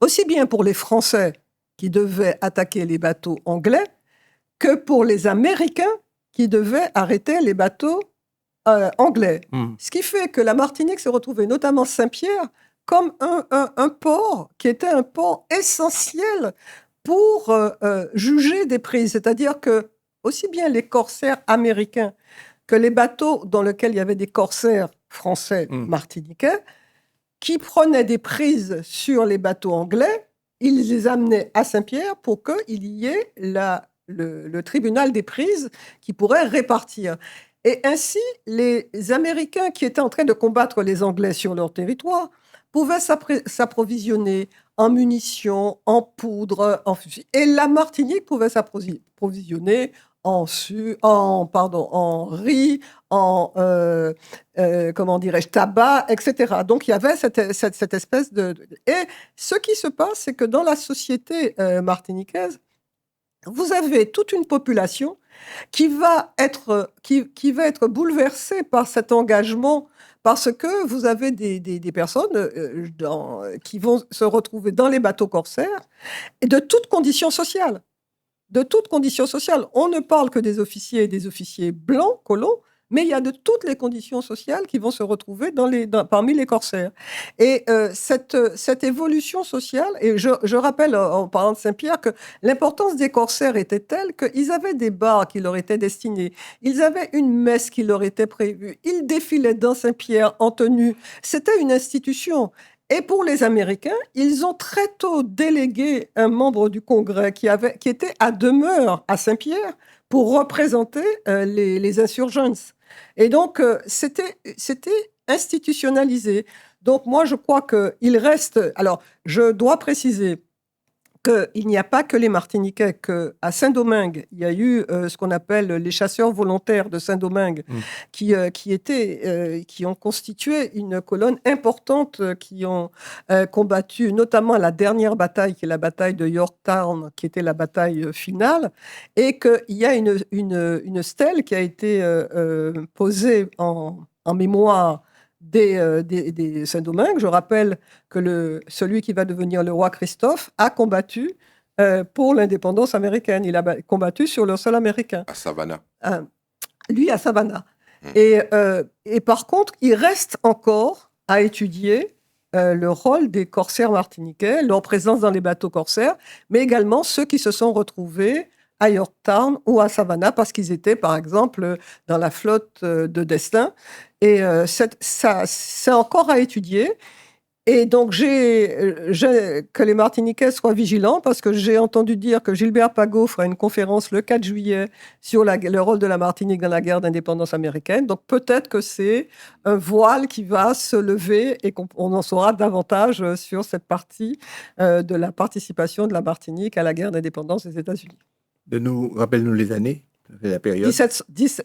Aussi bien pour les Français qui devaient attaquer les bateaux anglais que pour les Américains qui devaient arrêter les bateaux anglais. Ce qui fait que la Martinique s'est retrouvée, notamment Saint-Pierre, comme un port qui était un port essentiel pour juger des prises. C'est-à-dire que aussi bien les corsaires américains que les bateaux dans lesquels il y avait des corsaires français martiniquais qui prenaient des prises sur les bateaux anglais, ils les amenaient à Saint-Pierre pour qu'il y ait le tribunal des prises qui pourrait répartir. Et ainsi, les Américains qui étaient en train de combattre les Anglais sur leur territoire pouvaient s'approvisionner en munitions, en poudre, en fusil. Et la Martinique pouvait s'approvisionner en riz, en tabac, etc. Donc il y avait cette espèce de... Et ce qui se passe, c'est que dans la société martiniquaise, vous avez toute une population qui va être bouleversée par cet engagement, parce que vous avez des personnes qui vont se retrouver dans les bateaux corsaires et de toutes conditions sociales. De toutes conditions sociales. On ne parle que des officiers blancs, colons, mais il y a de toutes les conditions sociales qui vont se retrouver parmi les corsaires. Et cette évolution sociale, et je rappelle en parlant de Saint-Pierre que l'importance des corsaires était telle qu'ils avaient des bars qui leur étaient destinés, ils avaient une messe qui leur était prévue, ils défilaient dans Saint-Pierre en tenue. C'était une institution. Et pour les Américains, ils ont très tôt délégué un membre du Congrès qui était à demeure à Saint-Pierre pour représenter les insurgents. Et donc, c'était institutionnalisé. Donc, moi, je crois qu'il reste... Alors, je dois préciser qu'il n'y a pas que les Martiniquais, qu'à Saint-Domingue, il y a eu ce qu'on appelle les chasseurs volontaires de Saint-Domingue, qui ont constitué une colonne importante, qui ont combattu notamment la dernière bataille, qui est la bataille de Yorktown, qui était la bataille finale, et qu'il y a une stèle qui a été posée en mémoire des Saint-Domingue. Je rappelle que celui qui va devenir le roi Christophe a combattu pour l'indépendance américaine. Il a combattu sur le sol américain. À Savannah. Lui, à Savannah. Et par contre, il reste encore à étudier le rôle des corsaires martiniquais, leur présence dans les bateaux corsaires, mais également ceux qui se sont retrouvés à Yorktown ou à Savannah, parce qu'ils étaient, par exemple, dans la flotte de Destin. Et c'est encore à étudier. Et donc, que les Martiniquais soient vigilants, parce que j'ai entendu dire que Gilbert Pagot fera une conférence le 4 juillet sur le rôle de la Martinique dans la guerre d'indépendance américaine. Donc, peut-être que c'est un voile qui va se lever et qu'on en saura davantage sur cette partie de la participation de la Martinique à la guerre d'indépendance des États-Unis. Rappelle-nous les années, la période.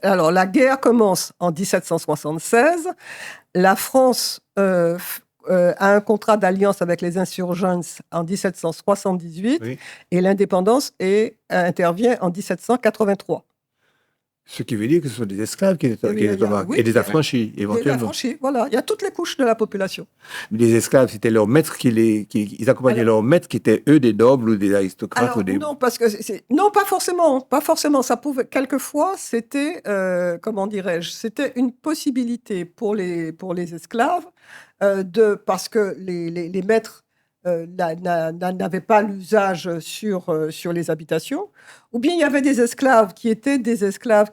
Alors, la guerre commence en 1776. La France a un contrat d'alliance avec les insurgents en 1778 et l'indépendance intervient en 1783. Ce qui veut dire que ce sont des esclaves et des affranchis, éventuellement. Des affranchis, voilà. Il y a toutes les couches de la population. Les esclaves, c'était leurs maîtres ils accompagnaient leurs maîtres qui étaient, eux, des nobles ou des aristocrates. Alors, non, parce que non, pas forcément. Pas forcément. Ça pouvait... Quelquefois, c'était, c'était une possibilité pour les esclaves, parce que les maîtres n'avaient pas l'usage sur les habitations, ou bien il y avait des esclaves qui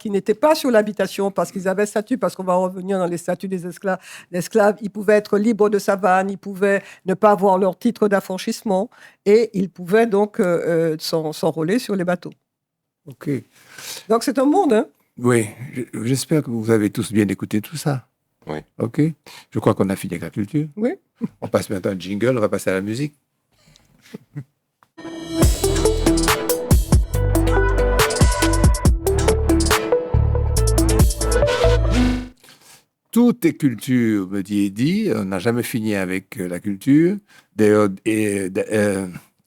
n'étaient pas sur l'habitation parce qu'ils avaient statut, parce qu'on va revenir dans les statuts des esclaves. Les esclaves, ils pouvaient être libres de savane, ils pouvaient ne pas avoir leur titre d'affranchissement, et ils pouvaient donc s'enrôler sur les bateaux. OK. Donc c'est un monde, hein? Oui, j'espère que vous avez tous bien écouté tout ça. Oui. OK. Je crois qu'on a fini avec la culture. Oui. On passe maintenant au jingle, on va passer à la musique. Tout est culture, me dit Eddy. On n'a jamais fini avec la culture. D'ailleurs,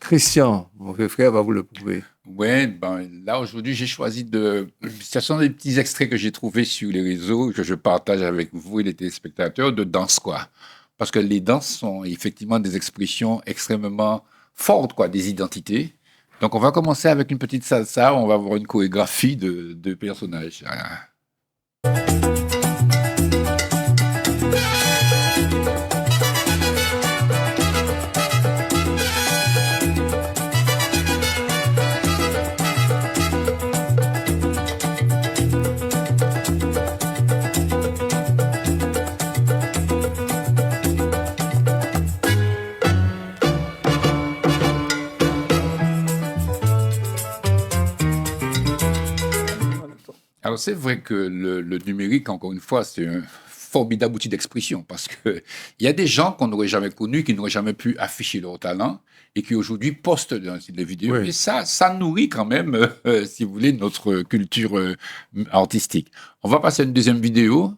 Christian, mon vieux frère, va vous le prouver. Ouais, ben là aujourd'hui j'ai choisi de. Ce sont des petits extraits que j'ai trouvés sur les réseaux que je partage avec vous et les téléspectateurs de danse quoi. Parce que les danses sont effectivement des expressions extrêmement fortes quoi, des identités. Donc on va commencer avec une petite salsa, on va avoir une chorégraphie de personnages. Alors, c'est vrai que le numérique, encore une fois, c'est un formidable outil d'expression parce qu'il y a des gens qu'on n'aurait jamais connus, qui n'auraient jamais pu afficher leur talent et qui aujourd'hui postent des vidéos. Oui. Et ça nourrit quand même, si vous voulez, notre culture artistique. On va passer à une deuxième vidéo.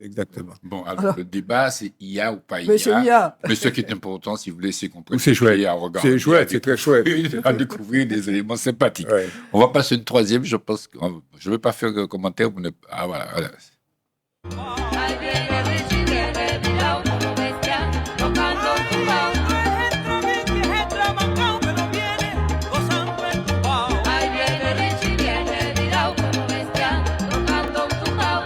Exactement. Bon, alors, le débat, c'est IA ou pas IA. Mais c'est IA. Mais ce qui est important, si vous voulez, c'est qu'on peut C'est chouette. à regarder. C'est chouette, c'est très chouette. À découvrir des éléments sympathiques. Ouais. On va passer une troisième, je pense. Je ne vais pas faire de commentaire. Ah, voilà. Ahí viene Richie, viene virao como bestia, tocando un tumbao. Ahí viene Richie, viene virao como bestia, tocando un tumbao.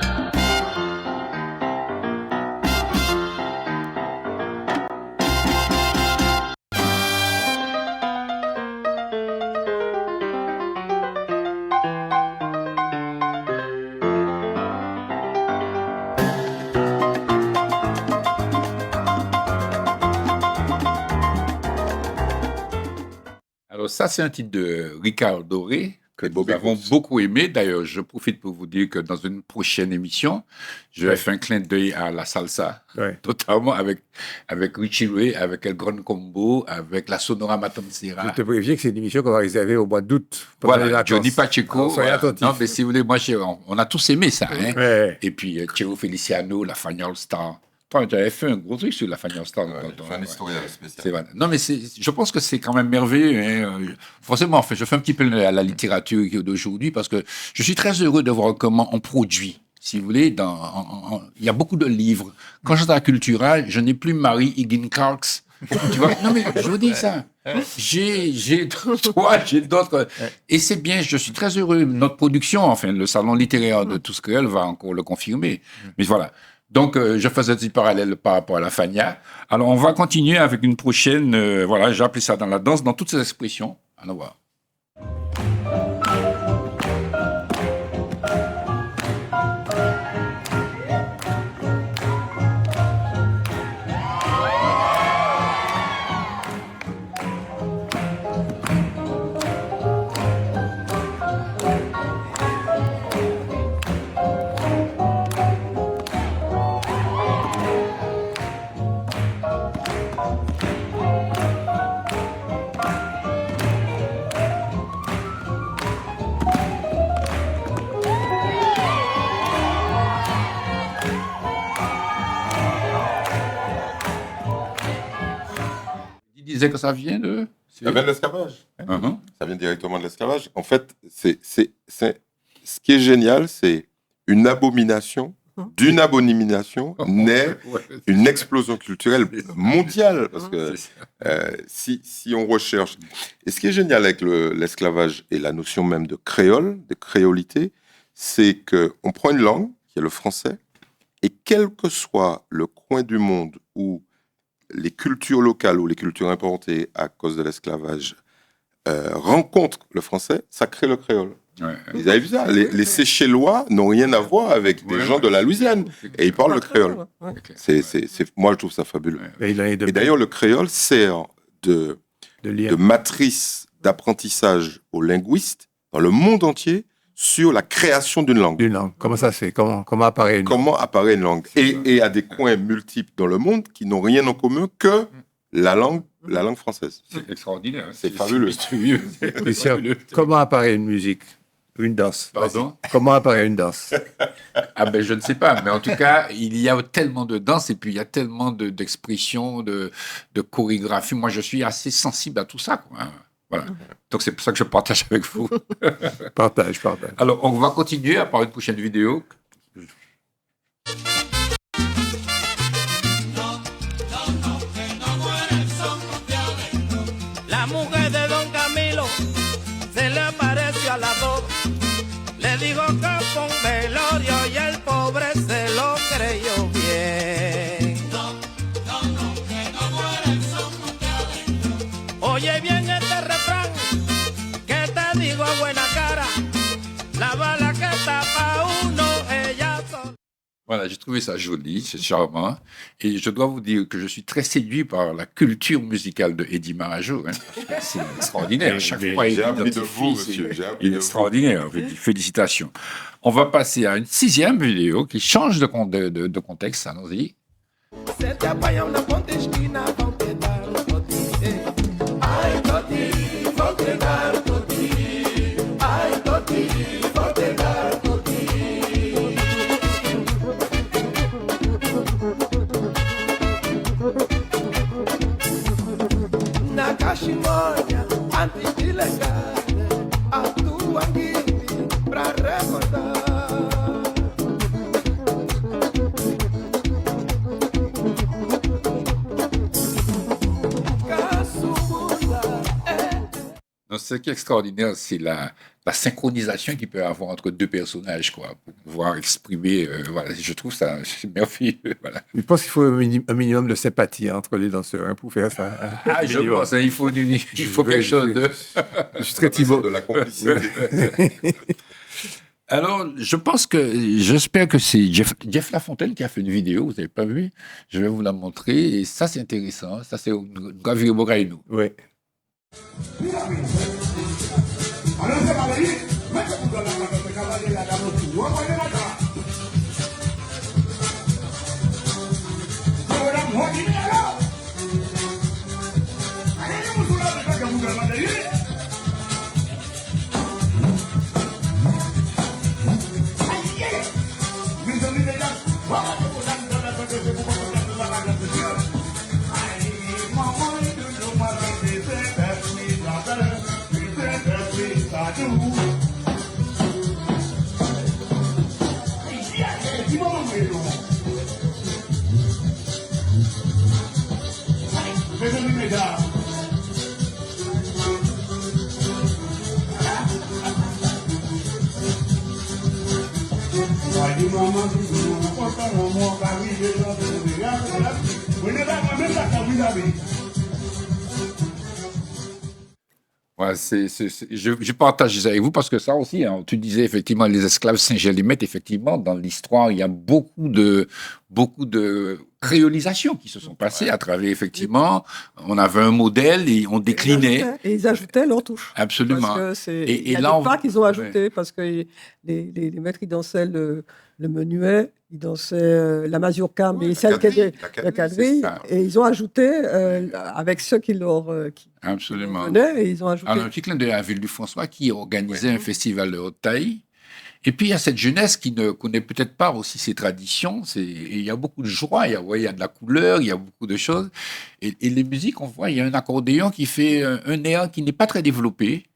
Alors, ça, c'est un titre de Ricard Doré que nous Bobby avons Brooks. beaucoup aimé. D'ailleurs, je profite pour vous dire que dans une prochaine émission, je vais faire un clin d'œil à la salsa, Ouais. totalement avec Richie Ray, avec El Gran Combo, avec la Sonora Matancera. Je te préviens que c'est une émission qu'on va réserver au mois d'août. pendant les Voilà, vacances. Johnny Pacheco. Alors, soyez Voilà. attentifs. Non, mais si vous voulez, moi, on a tous aimé ça. Hein. Ouais. Et puis, Chero Feliciano, la Fania All Star. Toi, tu avais fait un gros truc sur la Fania All Star. C'est un historien spécial. C'est vrai. Non, mais je pense que c'est quand même merveilleux. Hein. Forcément, en fait, je fais un petit peu à la littérature d'aujourd'hui parce que je suis très heureux de voir comment on produit. Si vous voulez, il y a beaucoup de livres. Quand j'étais à Cultura, je n'ai plus Marie Higgins Clarks. Tu vois? Non, mais je vous dis ça. J'ai d'autres. Et c'est bien, je suis très heureux. Notre production, enfin, le salon littéraire de Tous Créoles va encore le confirmer. Mais voilà. Donc, je faisais un petit parallèle par rapport à la Fania. Alors, on va continuer avec une prochaine. Voilà, j'ai appelé ça dans la danse, dans toutes ses expressions. Allons voir. Il disait que ça vient de. Ça vient de l'esclavage. Mhm. Ça vient directement de l'esclavage. En fait, ce qui est génial, c'est une abomination. D'une abomination naît Ouais. une explosion culturelle mondiale. Parce que C'est ça. si on recherche... Et ce qui est génial avec l'esclavage et la notion même de créole, de créolité, c'est qu'on prend une langue, qui est le français, Et quel que soit le coin du monde où les cultures locales ou les cultures importées à cause de l'esclavage rencontrent le français, ça crée le créole. Ouais. Vous avez vu ça? Les Seychellois n'ont rien à voir avec des gens de la Louisiane. Et ils parlent le créole. Ouais. Moi, je trouve ça fabuleux. Et il en est de Et d'ailleurs, le créole sert de lire. matrice d'apprentissage aux linguistes dans le monde entier sur la création d'une langue. D'une langue. Comment ça se fait? Comment apparaît une langue? Comment apparaît une langue. Et à des coins multiples dans le monde qui n'ont rien en commun que la langue française. C'est extraordinaire. hein. C'est fabuleux. Christian, comment apparaît une musique? Une danse? Pardon? Comment apparaît une danse? Ah ben je ne sais pas, mais en tout cas, il y a tellement de danse et puis il y a tellement d'expressions, de chorégraphie. Moi, je suis assez sensible à tout ça, quoi, hein. Voilà. Donc c'est pour ça que je partage avec vous. Partage. Alors, on va continuer à par une prochaine vidéo. La mujer de Don Camilo se le apareció a las dos. Le dijo que fue un velorio y el pobre se lo creyó bien. Oye bien este refrán que te digo a buena cara. La bala que tapa uno, ella sola. Voilà, j'ai trouvé ça joli, c'est charmant. Et je dois vous dire que je suis très séduit par la culture musicale de Eddie Marajo. Hein. C'est extraordinaire. À chaque fois, il J'ai appris de identifie, vous, c'est- monsieur. J'ai appris Il est de vous. extraordinaire. Félicitations. On va passer à une 6e vidéo qui change de contexte. Allons-y. Se te apaña una ponte esquina, vão te dar um toti. Ai, toti, vou te dar um toti. Ai, toti, vou te dar um toti. Na cachimonha, antes de legar a tua guipe pra recordar. Non, ce qui est extraordinaire, c'est la synchronisation qu'il peut y avoir entre deux personnages, quoi, pour pouvoir exprimer. Voilà, je trouve ça merveilleux. Voilà. Je pense qu'il faut un minimum de sympathie entre les danseurs, hein, pour faire ça. Ah, je pense, hein, il faut quelque chose de. Je suis très Thibaut. De la complicité. Alors, j'espère que c'est Jeff Lafontaine qui a fait une vidéo, vous n'avez pas vu? Je vais vous la montrer, et ça, c'est intéressant. Ça, c'est Gavir Bogaïnou. Oui. Ouais, je partage ça avec vous parce que ça aussi, hein, tu disais effectivement les esclaves Saint-Gélimet, effectivement, dans l'histoire, il y a beaucoup de créolisations qui se sont passées à travers, effectivement, on avait un modèle et on déclinait. Et ils ajoutaient leur touche. Absolument. Parce que Et il y a là, des on- pas qu'ils ont ajouté parce que les maîtres, ils dansaient le menuet, ils dansaient la mazurka, mais celle qui est la quadrille, c'est ça. et ils ont ajouté avec ceux qui qui Absolument. venaient, et ils ont ajouté. Alors, un petit clin d'œil à la ville du François qui organisait un festival de haute taille. Et puis, il y a cette jeunesse qui ne connaît peut-être pas aussi ses traditions. Et il y a beaucoup de joie, il y a de la couleur, il y a beaucoup de choses. Et les musiques, on voit, il y a un accordéon qui fait un air qui n'est pas très développé,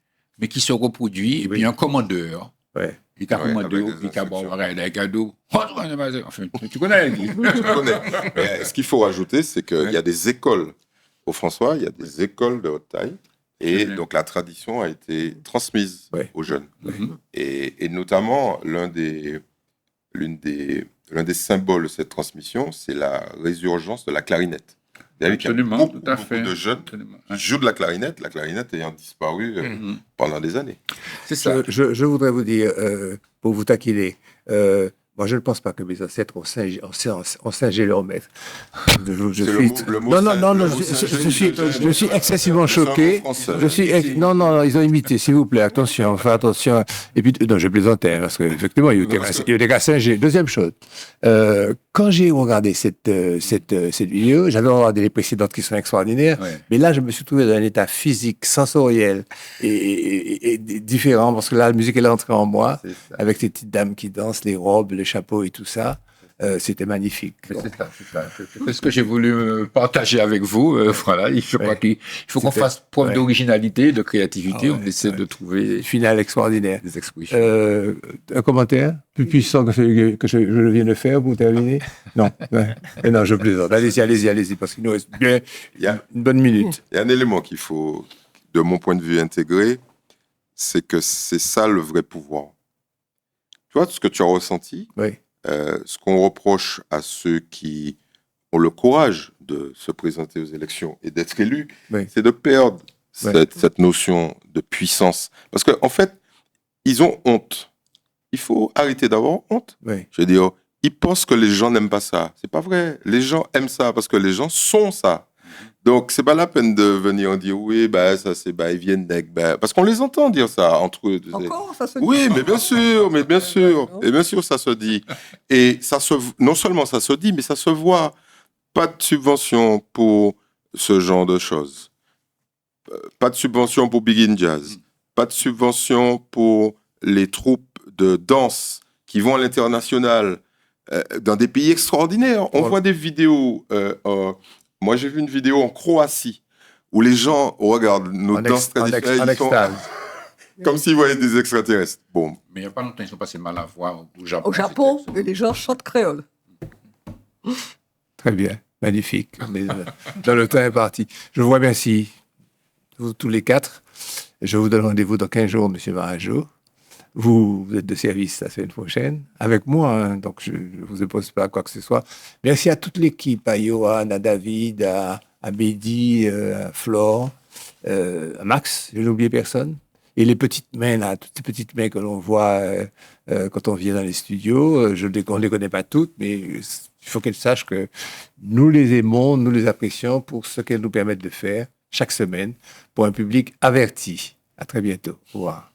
mais qui se reproduit. Et puis, un commandeur. Ouais. Il t'a Ouais, commandé, avec des il t'a instructions. un cadeau. Enfin, tu connais. Je connais. Mais ce qu'il faut rajouter, c'est qu'il y a des écoles au François, il y a des écoles de haute taille. Et Mhm. donc la tradition a été transmise Ouais. aux jeunes. Mhm. Et notamment, l'une des l'un des symboles de cette transmission, c'est la résurgence de la clarinette. Absolument, beaucoup, tout à fait. Beaucoup de jeunes qui jouent de la clarinette ayant disparu pendant des années. C'est ça. Je voudrais vous dire, pour vous taquiner, moi, je ne pense pas que mes ancêtres ont singé leur maître. Je suis excessivement choqué. Non, ils ont imité, s'il vous plaît, attention, faites attention. Et puis, non, je plaisantais, parce qu'effectivement, il y a des gars singés. Deuxième chose, quand j'ai regardé cette vidéo, j'avais regardé les précédentes qui sont extraordinaires, mais là, je me suis trouvé dans un état physique, sensoriel et différent, parce que là, la musique, elle est entrée en moi, avec ces petites dames qui dansent, les robes, les chapeaux et tout ça. C'était magnifique. C'est ce que j'ai voulu partager avec vous. Voilà, je crois qu'il faut qu'on fasse preuve d'originalité, de créativité. On essaie de trouver finale extraordinaire. Des expressions. Un commentaire plus puissant que je viens de faire pour terminer? Non, non, je plaisante. Allez-y, parce qu'il nous reste bien une bonne minute. Il y a un élément qu'il faut, de mon point de vue, intégrer, c'est que c'est ça le vrai pouvoir. Tu vois, ce que tu as ressenti, ce qu'on reproche à ceux qui ont le courage de se présenter aux élections et d'être élus, c'est de perdre cette notion de puissance. Parce qu'en fait, ils ont honte. Il faut arrêter d'avoir honte. Je veux dire, ils pensent que les gens n'aiment pas ça. C'est pas vrai. Les gens aiment ça parce que les gens sont ça. Donc, c'est pas la peine de venir dire oui, ça c'est ils viennent parce qu'on les entend dire ça entre eux. Encore, ça se dit. Oui, mais bien sûr, et bien sûr, ça se dit. Et non seulement ça se dit, mais ça se voit. Pas de subvention pour ce genre de choses. Pas de subvention pour Big in Jazz. Pas de subvention pour les troupes de danse qui vont à l'international dans des pays extraordinaires. On voit des vidéos. Moi, j'ai vu une vidéo en Croatie où les gens regardent nos danses traditionnelles. Comme s'ils voyaient des extraterrestres. Bon. Mais il n'y a pas longtemps, ils sont passés mal à voir au Japon. Au Japon, et les gens chantent créole. Très bien, magnifique. Mais, dans le temps imparti. Je vous remercie, vous tous les quatre. Je vous donne rendez-vous dans 15 jours, M. Marajo. Vous êtes de service la semaine prochaine, avec moi, donc je ne vous oppose pas à quoi que ce soit. Merci à toute l'équipe, à Johan, à David, à Bédi, à Flore, à Max, je n'ai oublié personne. Et les petites mains, là, toutes ces petites mains que l'on voit quand on vient dans les studios, on ne les connaît pas toutes, mais il faut qu'elles sachent que nous les aimons, nous les apprécions pour ce qu'elles nous permettent de faire chaque semaine pour un public averti. À très bientôt. Au revoir.